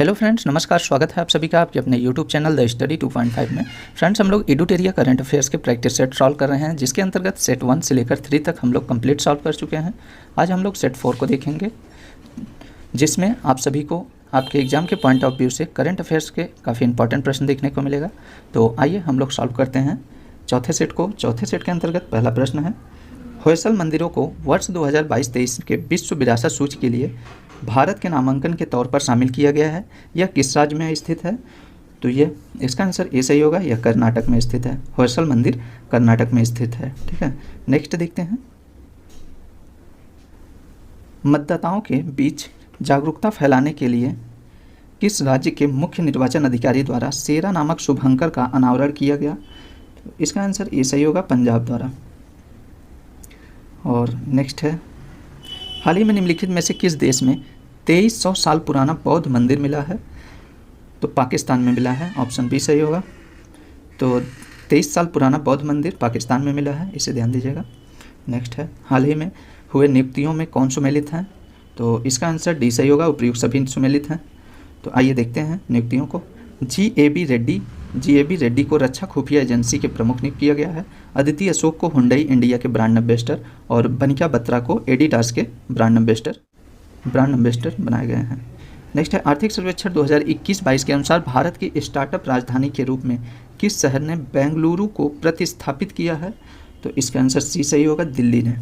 Hello friends, नमस्कार। स्वागत है आप सभी का आपके अपने यूट्यूब चैनल द स्टडी 2.5 में। फ्रेंड्स, हम लोग एडुटेरिया करंट अफेयर्स के प्रैक्टिस सेट सॉल्व कर रहे हैं, जिसके अंतर्गत सेट 1 से लेकर 3 तक हम लोग कंप्लीट सॉल्व कर चुके हैं। आज हम लोग सेट 4 को देखेंगे, जिसमें आप सभी को आपके एग्जाम के पॉइंट ऑफ व्यू से करंट अफेयर्स के काफ़ी इंपॉर्टेंट प्रश्न देखने को मिलेगा। तो आइए हम लोग सॉल्व करते हैं चौथे सेट को। चौथे सेट के अंतर्गत पहला प्रश्न है, होयसल मंदिरों को वर्ष 2022-23 के विश्व विरासत सूची के लिए भारत के नामांकन के तौर पर शामिल किया गया है। यह किस राज्य में स्थित है? तो ये इसका आंसर ए सही होगा। यह कर्नाटक में स्थित है। होयसल मंदिर कर्नाटक में स्थित है। ठीक है, नेक्स्ट देखते हैं। मतदाताओं के बीच जागरूकता फैलाने के लिए किस राज्य के मुख्य निर्वाचन अधिकारी द्वारा सेरा नामक शुभंकर का अनावरण किया गया? तो इसका आंसर ए सही होगा, पंजाब द्वारा। और नेक्स्ट है, हाल ही में निम्नलिखित में से किस देश में 2300 साल पुराना बौद्ध मंदिर मिला है? तो पाकिस्तान में मिला है। ऑप्शन बी सही होगा। तो 23 साल पुराना बौद्ध मंदिर पाकिस्तान में मिला है, इसे ध्यान दीजिएगा। नेक्स्ट है, हाल ही में हुए नियुक्तियों में कौन सुमेलित हैं? तो इसका आंसर डी सही होगा, उपयुक्त सभी सुमेलित हैं। तो आइए देखते हैं नियुक्तियों को। जी.ए.बी. रेड्डी को रक्षा खुफिया एजेंसी के प्रमुख नियुक्त किया गया है। अदिति अशोक को हुंडई इंडिया के ब्रांड एम्बेसडर और बनिका बत्रा को एडिडास के ब्रांड एम्बेसडर बनाए गए हैं। नेक्स्ट है, आर्थिक सर्वेक्षण 2021-22 के अनुसार भारत की स्टार्टअप राजधानी के रूप में किस शहर ने बेंगलुरु को प्रतिस्थापित किया है? तो इसका आंसर सी सही होगा, दिल्ली ने।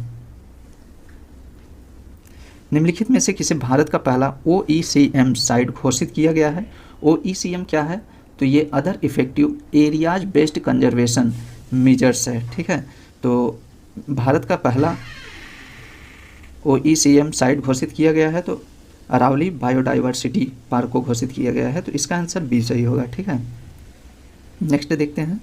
निम्नलिखित में से किसे भारत का पहला OECM साइट घोषित किया गया है? OECM क्या है? तो ये other effective areas based conservation measures है। ठीक है, तो भारत का पहला OECM साइट घोषित किया गया है, तो अरावली बायोडाइवर्सिटी पार्क को घोषित किया गया है। तो इसका आंसर बी सही होगा। ठीक है, नेक्स्ट देखते हैं।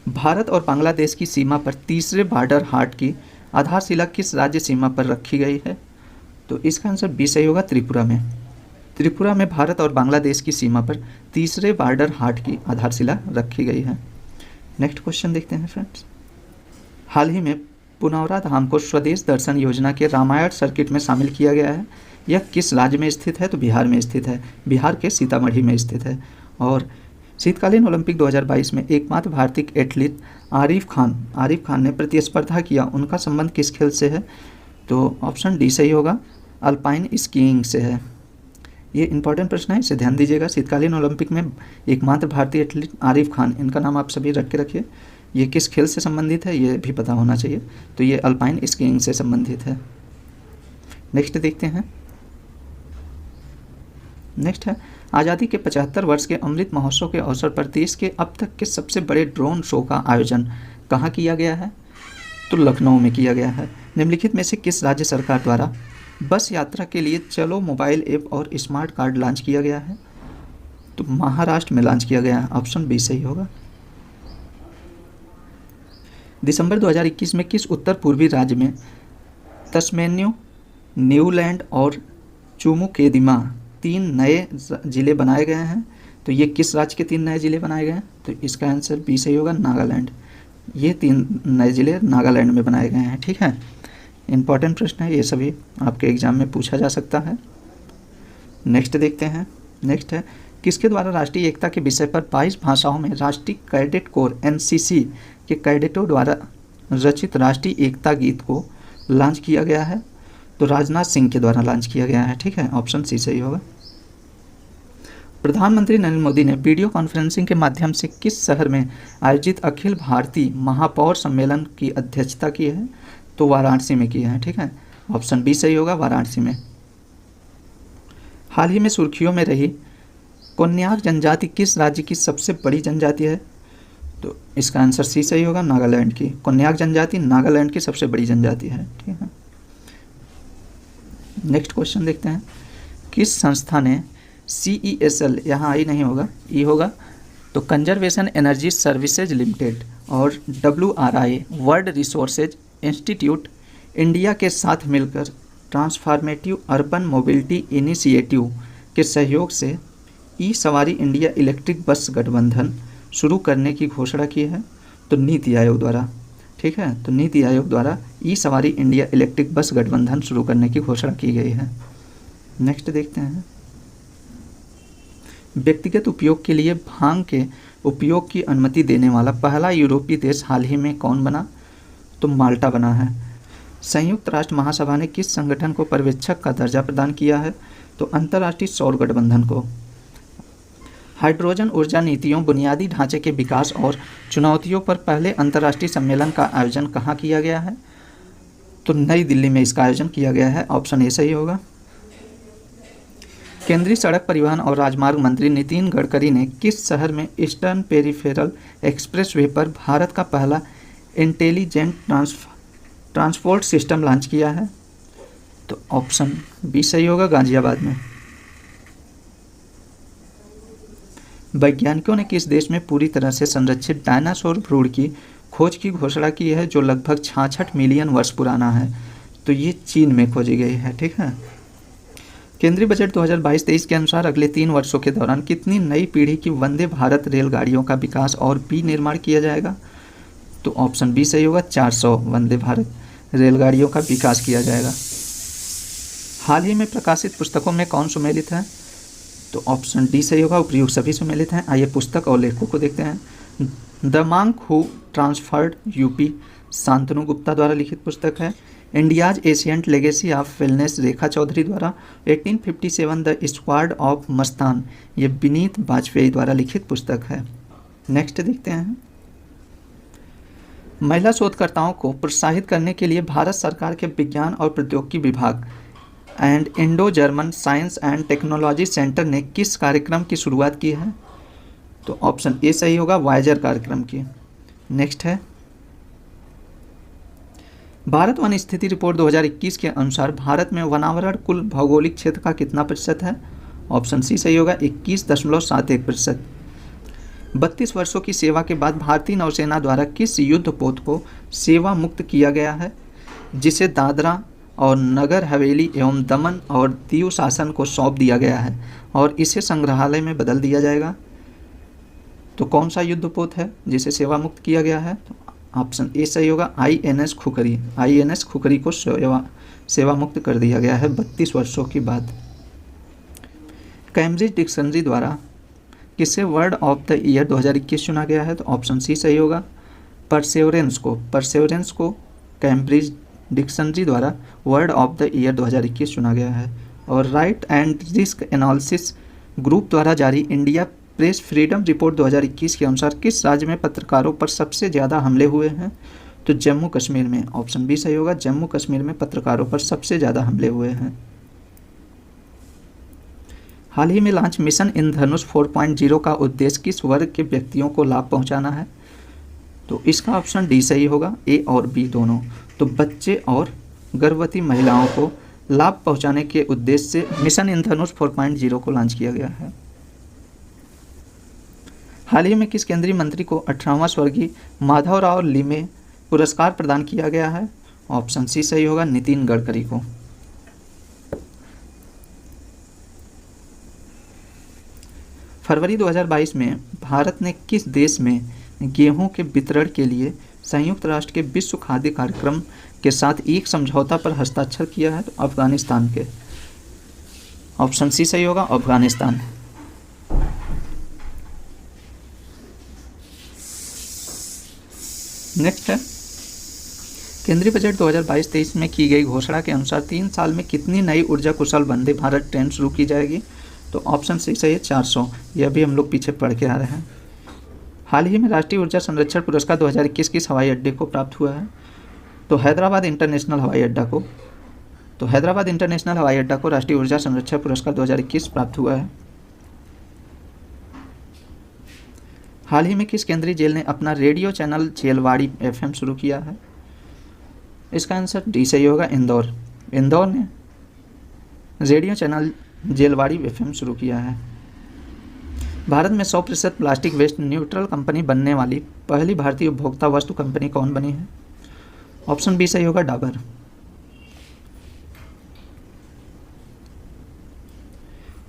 भारत और बांग्लादेश की सीमा पर तीसरे बॉर्डर हाट की आधारशिला किस राज्य सीमा पर रखी गई है? तो इसका आंसर बी सही होगा, त्रिपुरा में। त्रिपुरा में भारत और बांग्लादेश की सीमा पर तीसरे बॉर्डर हाट की आधारशिला रखी गई है। नेक्स्ट क्वेश्चन देखते हैं फ्रेंड्स। हाल ही में पुनौरा धाम को स्वदेश दर्शन योजना के रामायण सर्किट में शामिल किया गया है। यह किस राज्य में स्थित है? तो बिहार में स्थित है। बिहार के सीतामढ़ी में स्थित है। और शीतकालीन ओलंपिक 2022 में एकमात्र भारतीय एथलीट आरिफ खान ने प्रतिस्पर्धा किया। उनका संबंध किस खेल से है? तो ऑप्शन डी सही होगा, अल्पाइन स्कीइंग से है। ये इंपॉर्टेंट प्रश्न है, इसे ध्यान दीजिएगा। शीतकालीन ओलंपिक में एकमात्र भारतीय एथलीट आरिफ खान, इनका नाम आप सभी रख के रखिए। ये किस खेल से संबंधित है ये भी पता होना चाहिए। तो ये अल्पाइन स्कीइंग से संबंधित है। नेक्स्ट देखते हैं। नेक्स्ट है, आज़ादी के 75 वर्ष के अमृत महोत्सव के अवसर पर देश के अब तक के सबसे बड़े ड्रोन शो का आयोजन कहाँ किया गया है? तो लखनऊ में किया गया है। निम्नलिखित में से किस राज्य सरकार द्वारा बस यात्रा के लिए चलो मोबाइल ऐप और स्मार्ट कार्ड लॉन्च किया गया है? तो महाराष्ट्र में लॉन्च किया गया है। ऑप्शन बी सही होगा। दिसंबर 2021 में किस उत्तर पूर्वी राज्य में तस्मेनिया, न्यूलैंड और चुमुकेदिमा 3 नए ज़िले बनाए गए हैं? तो ये किस राज्य के 3 नए ज़िले बनाए गए हैं? तो इसका आंसर बी सही होगा, नागालैंड। ये 3 नए ज़िले नागालैंड में बनाए गए हैं। ठीक है, इंपॉर्टेंट प्रश्न है, ये सभी आपके एग्जाम में पूछा जा सकता है। नेक्स्ट देखते हैं। नेक्स्ट है, किसके द्वारा राष्ट्रीय एकता के विषय पर 22 भाषाओं में राष्ट्रीय कैडेट कोर NCC के कैडेटों द्वारा रचित राष्ट्रीय एकता गीत को लॉन्च किया गया है? तो राजनाथ सिंह के द्वारा लॉन्च किया गया है। ठीक है, ऑप्शन सी सही होगा। प्रधानमंत्री नरेंद्र मोदी ने वीडियो कॉन्फ्रेंसिंग के माध्यम से किस शहर में आयोजित अखिल भारतीय महापौर सम्मेलन की अध्यक्षता की है? तो वाराणसी में किया है। ठीक है, ऑप्शन बी सही होगा, वाराणसी में। हाल ही में सुर्खियों में रही कोन्याक जनजाति किस राज्य की सबसे बड़ी जनजाति है? तो इसका आंसर सी सही होगा, नागालैंड की। कोन्याक जनजाति नागालैंड की सबसे बड़ी जनजाति है। ठीक है, नेक्स्ट क्वेश्चन देखते हैं। किस संस्था ने CESL, यहाँ आई नहीं होगा, ई होगा, तो कंजर्वेशन एनर्जी सर्विसेज लिमिटेड और WRI world resources institute India के साथ मिलकर ट्रांसफॉर्मेटिव अर्बन मोबिलिटी इनिशिएटिव के सहयोग से ई सवारी इंडिया इलेक्ट्रिक बस गठबंधन शुरू करने की घोषणा की है? तो नीति आयोग द्वारा। ठीक है, तो नीति आयोग द्वारा ई सवारी इंडिया इलेक्ट्रिक बस गठबंधन शुरू करने की घोषणा की गई है। नेक्स्ट देखते हैं, व्यक्तिगत उपयोग के लिए भांग के उपयोग की अनुमति देने वाला पहला यूरोपीय देश हाल ही में कौन बना? तो माल्टा बना है। संयुक्त राष्ट्र महासभा ने किस संगठन को पर्यवेक्षक का दर्जा प्रदान किया है? तो अंतर्राष्ट्रीय सौर गठबंधन को। हाइड्रोजन ऊर्जा नीतियों, बुनियादी ढांचे के विकास और चुनौतियों पर पहले अंतर्राष्ट्रीय सम्मेलन का आयोजन कहाँ किया गया है? तो नई दिल्ली में इसका आयोजन किया गया है। ऑप्शन ए सही होगा। केंद्रीय सड़क परिवहन और राजमार्ग मंत्री नितिन गडकरी ने किस शहर में ईस्टर्न पेरिफेरल एक्सप्रेसवे पर भारत का पहला इंटेलिजेंट ट्रांसपोर्ट सिस्टम लॉन्च किया है? तो ऑप्शन बी सही होगा, गाजियाबाद में। वैज्ञानिकों ने किस देश में पूरी तरह से संरक्षित डायनासोर भ्रूण की खोज की घोषणा की है, जो लगभग 66 मिलियन वर्ष पुराना है? तो ये चीन में खोजी गई है। ठीक है। केंद्रीय बजट 2022-23 के अनुसार अगले 3 वर्षों के दौरान कितनी नई पीढ़ी की वंदे भारत रेलगाड़ियों का विकास और विनिर्माण किया जाएगा? तो ऑप्शन बी सही होगा, 400 वंदे भारत रेलगाड़ियों का विकास किया जाएगा। हाल ही में प्रकाशित पुस्तकों में कौन सुमेलित है? तो ऑप्शन डी सही होगा, उपयुक्त सभी सुमेलित हैं। आइए पुस्तक और लेखकों को देखते हैं। The monk who transformed UP, Shantanu Gupta द्वारा लिखित पुस्तक है। India's ancient legacy of wellness, Rekha Chaudhary द्वारा। 1857 द स्क्वाड ऑफ मस्तान, ये विनीत वाजपेयी द्वारा लिखित पुस्तक है। नेक्स्ट देखते हैं, महिला शोधकर्ताओं को प्रोत्साहित करने के लिए भारत सरकार के विज्ञान और प्रौद्योगिकी विभाग and Indo German science and technology centre ने किस कार्यक्रम की शुरुआत की है? तो ऑप्शन ए सही होगा, वायेजर कार्यक्रम की। नेक्स्ट है, भारत वन स्थिति रिपोर्ट 2021 के अनुसार भारत में वनावरण कुल भौगोलिक क्षेत्र का कितना प्रतिशत है? ऑप्शन सी सही होगा, 21.71%। 32 वर्षों की सेवा के बाद भारतीय नौसेना द्वारा किस युद्धपोत को सेवा मुक्त किया गया है, जिसे दादरा और नगर हवेली एवं दमन और दीव शासन को सौंप दिया गया है और इसे संग्रहालय में बदल दिया जाएगा? तो कौन सा युद्धपोत है जिसे सेवा मुक्त किया गया है? तो ऑप्शन ए सही होगा, INS खुखरी। INS खुखरी को सेवा मुक्त कर दिया गया है 32 वर्षों के बाद। कैम्ब्रिज डिक्शनरी द्वारा किसे वर्ड ऑफ द ईयर 2021 चुना गया है? तो ऑप्शन सी सही होगा, परसेवरेंस को कैम्ब्रिज डिक्शनरी द्वारा वर्ड ऑफ द ईयर 2021 चुना गया है। और right and risk analysis group द्वारा जारी इंडिया प्रेस फ्रीडम रिपोर्ट 2021 के अनुसार किस राज्य में पत्रकारों पर सबसे ज़्यादा हमले हुए हैं? तो जम्मू कश्मीर में। ऑप्शन बी सही होगा, जम्मू कश्मीर में पत्रकारों पर सबसे ज़्यादा हमले हुए हैं। हाल ही में लॉन्च मिशन इंद्रधनुष 4.0 का उद्देश्य किस वर्ग के व्यक्तियों को लाभ पहुंचाना है? तो इसका ऑप्शन डी सही होगा, ए और बी दोनों। तो बच्चे और गर्भवती महिलाओं को लाभ पहुंचाने के उद्देश्य से मिशन इंद्रधनुष 4.0 को लॉन्च किया गया है। हाल ही में किस केंद्रीय मंत्री को 18वां स्वर्गीय माधवराव लिमे पुरस्कार प्रदान किया गया है? ऑप्शन सी सही होगा, नितिन गडकरी को। फरवरी 2022 में भारत ने किस देश में गेहूं के वितरण के लिए संयुक्त राष्ट्र के विश्व खाद्य कार्यक्रम के साथ एक समझौता पर हस्ताक्षर किया है? तो अफगानिस्तान के। ऑप्शन सी सही होगा, अफगानिस्तान। नेक्स्ट है, केंद्रीय बजट 2022-23 में की गई घोषणा के अनुसार 3 साल में कितनी नई ऊर्जा कुशल वंदे भारत ट्रेन शुरू की जाएगी? तो ऑप्शन सी सही है, 400। यह भी हम लोग पीछे पढ़ के आ रहे हैं। हाल ही में राष्ट्रीय ऊर्जा संरक्षण पुरस्कार 2021 किस हवाई अड्डे को प्राप्त हुआ है? तो हैदराबाद इंटरनेशनल हवाई अड्डा को। तो हैदराबाद इंटरनेशनल हवाई अड्डा को राष्ट्रीय ऊर्जा संरक्षण पुरस्कार 2021 प्राप्त हुआ है। हाल ही में किस केंद्रीय जेल ने अपना रेडियो चैनल जेलवाड़ी FM शुरू किया है? इसका आंसर डी सही होगा, इंदौर। इंदौर ने रेडियो चैनल जेलवाड़ी FM शुरू किया है। भारत में 100% प्लास्टिक वेस्ट न्यूट्रल कंपनी बनने वाली पहली भारतीय उपभोक्ता वस्तु कंपनी कौन बनी है? ऑप्शन बी सही होगा, डाबर।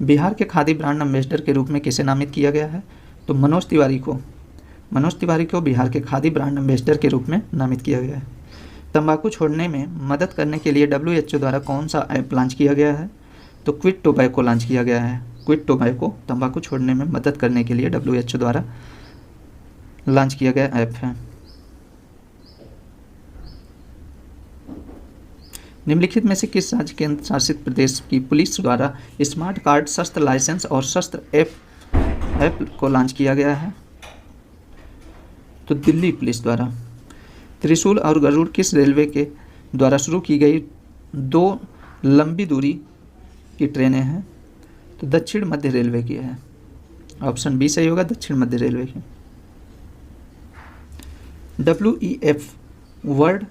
बिहार के खादी ब्रांड एम्बेसडर के रूप में किसे नामित किया गया है? तो मनोज तिवारी को। मनोज तिवारी को बिहार के खादी ब्रांड एम्बेसडर के रूप में नामित किया गया है। तंबाकू छोड़ने में मदद करने के लिए WHO द्वारा कौन सा ऐप लॉन्च किया गया है? तो क्विट टोबैको लॉन्च किया गया है। क्विट टोबैको तंबाकू छोड़ने में मदद करने के लिए WHO द्वारा लॉन्च किया गया ऐप है। निम्नलिखित में से किस राज्य केंद्र शासित प्रदेश की पुलिस द्वारा स्मार्ट कार्ड शस्त्र लाइसेंस और शस्त्र ऐप को लॉन्च किया गया है? तो दिल्ली पुलिस द्वारा। त्रिशूल और गरुड़ किस रेलवे के द्वारा शुरू की गई 2 लंबी दूरी की ट्रेनें हैं? तो दक्षिण मध्य रेलवे की है। ऑप्शन बी सही होगा, दक्षिण मध्य रेलवे की। WEF world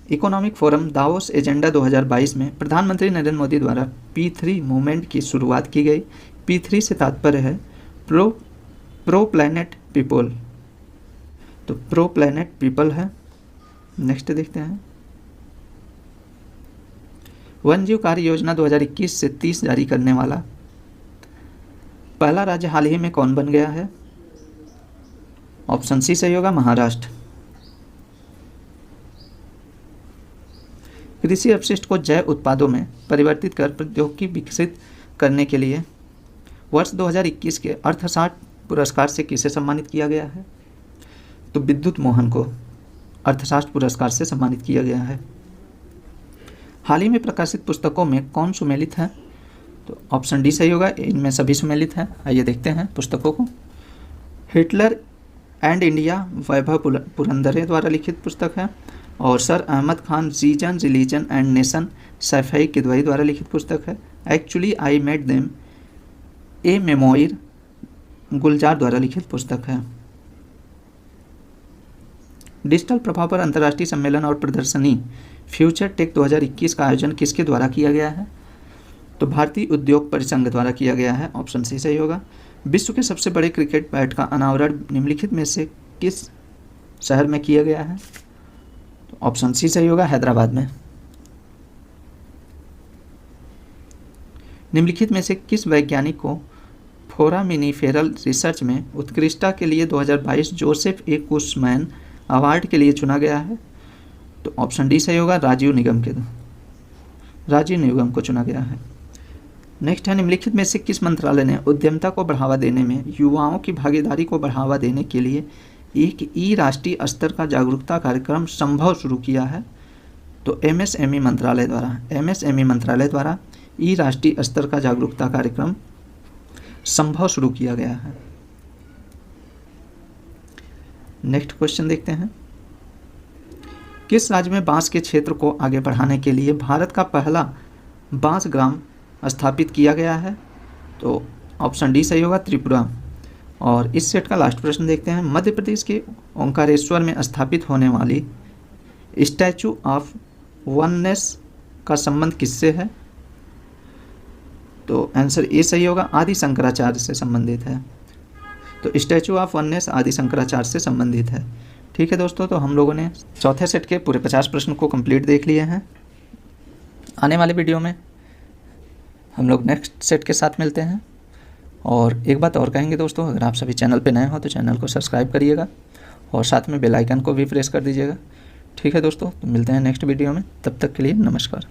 economic forum Davos agenda 2022 में प्रधानमंत्री नरेंद्र मोदी द्वारा P3 मूवमेंट की शुरुआत की गई। P3 से तात्पर्य है प्रो प्लैनेट पीपल, तो प्रो प्लैनेट पीपल है। नेक्स्ट देखते हैं, वन जीव कार्य योजना 2021 से 30 जारी करने वाला पहला राज्य हाल ही में कौन बन गया है? ऑप्शन सी सही होगा, महाराष्ट्र। कृषि अपशिष्ट को जैव उत्पादों में परिवर्तित कर प्रौद्योगिकी विकसित करने के लिए वर्ष 2021 के अर्थशास्त्र पुरस्कार से किसे सम्मानित किया गया है? तो विद्युत मोहन को अर्थशास्त्र पुरस्कार से सम्मानित किया गया है। हाल ही में प्रकाशित पुस्तकों में कौन सुमेलित है? तो ऑप्शन डी सही होगा, इनमें सभी सुमेलित हैं। आइए देखते हैं पुस्तकों को। Hitler and India Vaibhav Purandare द्वारा लिखित पुस्तक है, और sir Ahmad Khan reason religion and nation Saifai Kidwai द्वारा लिखित पुस्तक है। Actually I met them a memoir Gulzar द्वारा लिखित पुस्तक है। डिजिटल प्रभाव पर अंतर्राष्ट्रीय सम्मेलन और प्रदर्शनी फ्यूचर टेक 2021 का आयोजन किसके द्वारा किया गया है? तो भारतीय उद्योग परिसंघ द्वारा किया गया है। ऑप्शन सी सही होगा। विश्व के सबसे बड़े क्रिकेट बैट का अनावरण निम्नलिखित में से किस शहर में किया गया है? तो ऑप्शन सी सही होगा, हैदराबाद में। निम्नलिखित में से किस वैज्ञानिक को फोरामिनिफेरल रिसर्च में उत्कृष्टता के लिए 2022 जोसेफ ए कुशमैन अवार्ड के लिए चुना गया है? तो ऑप्शन डी सही होगा, राजीव निगम को चुना गया है। नेक्स्ट है, निम्नलिखित में से किस मंत्रालय ने उद्यमिता को बढ़ावा देने में युवाओं की भागीदारी को बढ़ावा देने के लिए एक राष्ट्रीय स्तर का जागरूकता कार्यक्रम संभव शुरू किया है? तो MSME मंत्रालय द्वारा राष्ट्रीय स्तर का जागरूकता कार्यक्रम संभव शुरू किया गया है। नेक्स्ट क्वेश्चन देखते हैं, किस राज्य में बांस के क्षेत्र को आगे बढ़ाने के लिए भारत का पहला बांस ग्राम स्थापित किया गया है? तो ऑप्शन डी सही होगा, त्रिपुरा। और इस सेट का लास्ट प्रश्न देखते हैं, मध्य प्रदेश के ओंकारेश्वर में स्थापित होने वाली स्टैचू ऑफ वननेस का संबंध किससे है? तो आंसर ए सही होगा, आदि शंकराचार्य से संबंधित है। तो स्टैचू ऑफ वननेस आदि शंकराचार्य से संबंधित है। ठीक है दोस्तों, तो हम लोगों ने चौथे सेट के पूरे 50 प्रश्न को कंप्लीट देख लिए हैं। आने वाले वीडियो में हम लोग नेक्स्ट सेट के साथ मिलते हैं। और एक बात और कहेंगे दोस्तों, अगर आप सभी चैनल पे नए हो तो चैनल को सब्सक्राइब करिएगा और साथ में बेल आइकन को भी प्रेस कर दीजिएगा। ठीक है दोस्तों, तो मिलते हैं नेक्स्ट वीडियो में, तब तक के लिए नमस्कार।